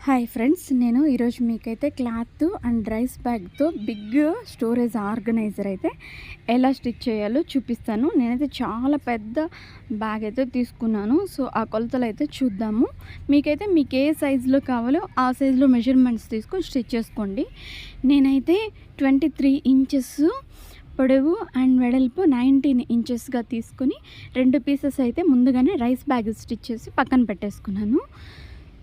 Hi friends, నేను ఈరోజు మీకైతే క్లాత్ అండ్ రైస్ బ్యాగ్తో బిగ్ స్టోరేజ్ ఆర్గనైజర్ అయితే ఎలా స్టిచ్ చేయాలో చూపిస్తాను. నేనైతే చాలా పెద్ద బ్యాగ్ అయితే తీసుకున్నాను. సో ఆ కొలతలు అయితే చూద్దాము. మీకు ఏ సైజులో కావాలో ఆ సైజులో మెజర్మెంట్స్ తీసుకొని స్టిచ్ చేసుకోండి. నేనైతే 23 ఇంచెస్ పొడవు అండ్ వెడల్పు 19 ఇంచెస్గా తీసుకుని 2 పీసెస్ అయితే ముందుగానే రైస్ బ్యాగ్ స్టిచ్ చేసి పక్కన పెట్టేసుకున్నాను.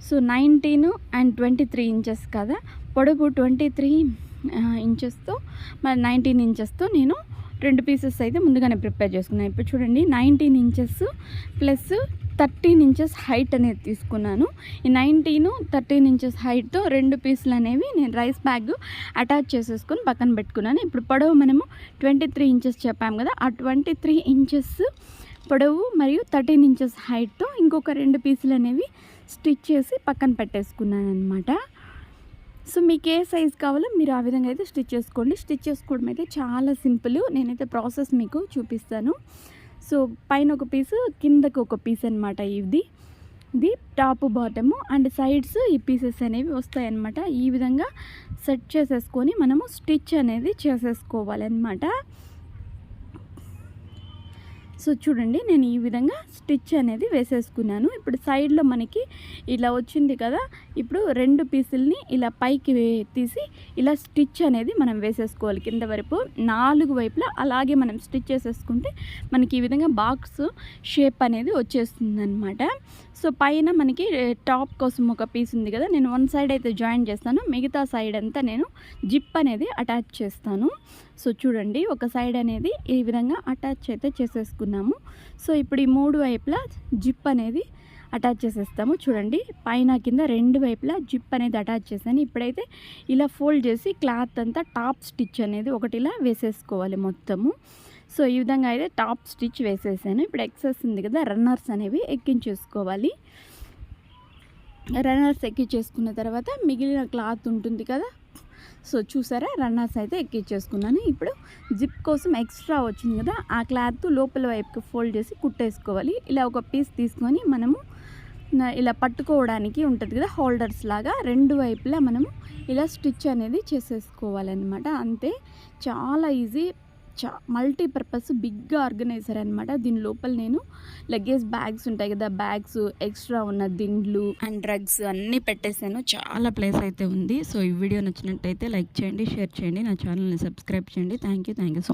సో 19 అండ్ 23 ఇంచెస్ కదా, పొడవు 23 ఇంచెస్తో మరి 19 ఇంచెస్తో నేను 2 పీసెస్ అయితే ముందుగానే ప్రిపేర్ చేసుకున్నాను. ఇప్పుడు చూడండి, 19 ఇంచెస్ ప్లస్ 13 ఇంచెస్ హైట్ అనేది తీసుకున్నాను. ఈ 19, 13 ఇంచెస్ హైట్తో 2 పీసులు అనేవి నేను రైస్ బ్యాగ్ అటాచ్ చేసేసుకొని పక్కన పెట్టుకున్నాను. ఇప్పుడు పొడవు మనము 23 ఇంచెస్ చెప్పాము కదా, ఆ 23 ఇంచెస్ పొడవు మరియు 13 ఇంచెస్ హైట్తో ఇంకొక 2 పీసులు అనేవి స్టిచ్ చేసి పక్కన పెట్టేసుకున్నాను అనమాట. సో మీకు ఏ సైజ్ కావాలో మీరు ఆ విధంగా అయితే స్టిచ్ చేసుకోండి. స్టిచ్ చేసుకోవడం అయితే చాలా సింపుల్. నేనైతే ప్రాసెస్ మీకు చూపిస్తాను. సో పైన ఒక పీసు, కిందకు ఒక పీస్ అనమాట. ఇది టాప్ బాటము అండ్ సైడ్స్ ఈ పీసెస్ అనేవి వస్తాయన్నమాట. ఈ విధంగా సెట్ చేసేసుకొని మనము స్టిచ్ అనేది చేసేసుకోవాలన్నమాట. సో చూడండి, నేను ఈ విధంగా స్టిచ్ అనేది వేసేసుకున్నాను. ఇప్పుడు సైడ్లో మనకి ఇలా వచ్చింది కదా, ఇప్పుడు 2 పీసుల్ని ఇలా పైకి తీసి ఇలా స్టిచ్ అనేది మనం వేసేసుకోవాలి. కింద వరకు 4 వైపులా అలాగే మనం స్టిచ్ చేసేసుకుంటే మనకి ఈ విధంగా బాక్స్ షేప్ అనేది వచ్చేస్తుంది అనమాట. సో పైన మనకి టాప్ కోసం ఒక పీస్ ఉంది కదా, నేను 1 సైడ్ అయితే జాయిన్ చేస్తాను, మిగతా సైడ్ అంతా నేను జిప్ అనేది అటాచ్ చేస్తాను. సో చూడండి, ఒక సైడ్ అనేది ఈ విధంగా అటాచ్ అయితే చేసేసుకున్నాము. సో ఇప్పుడు ఈ 3 వైపులా జిప్ అనేది అటాచ్ చేసేస్తాము. చూడండి, పైన కింద 2 వైపులా జిప్ అనేది అటాచ్ చేశాను. ఇప్పుడైతే ఇలా ఫోల్డ్ చేసి క్లాత్ అంతా టాప్ స్టిచ్ అనేది ఒకటి ఇలా వేసేసుకోవాలి మొత్తము. సో ఈ విధంగా అయితే టాప్ స్టిచ్ వేసేసాను. ఇప్పుడు ఎక్సెస్ ఉంది కదా, రన్నర్స్ అనేవి ఎక్కించేసుకోవాలి. రన్నర్స్ ఎక్కించేసుకున్న తర్వాత మిగిలిన క్లాత్ ఉంటుంది కదా, సో చూసారా, రన్నర్స్ అయితే ఎక్కించేసుకున్నాను. ఇప్పుడు జిప్ కోసం ఎక్స్ట్రా వచ్చింది కదా, ఆ క్లాత్ లోపల వైపుకి ఫోల్డ్ చేసి కుట్టేసుకోవాలి. ఇలా ఒక పీస్ తీసుకొని మనము ఇలా పట్టుకోవడానికి ఉంటుంది కదా, హోల్డర్స్ లాగా 2 వైపులా మనము ఇలా స్టిచ్ అనేది చేసేసుకోవాలన్నమాట. అంతే, చాలా ఈజీ. మల్టీపర్పస్ బిగ్ ఆర్గనైజర్ అనమాట. దీని లోపల నేను లగేజ్ బ్యాగ్స్ ఉంటాయి కదా, బ్యాగ్స్, ఎక్స్ట్రా ఉన్న దిండ్లు అండ్ డ్రగ్స్ అన్నీ పెట్టేశాను. చాలా ప్లేస్ అయితే ఉంది. సో ఈ వీడియో నచ్చినట్టయితే లైక్ చేయండి, షేర్ చేయండి, నా ఛానల్ని సబ్స్క్రైబ్ చేయండి. Thank you so much.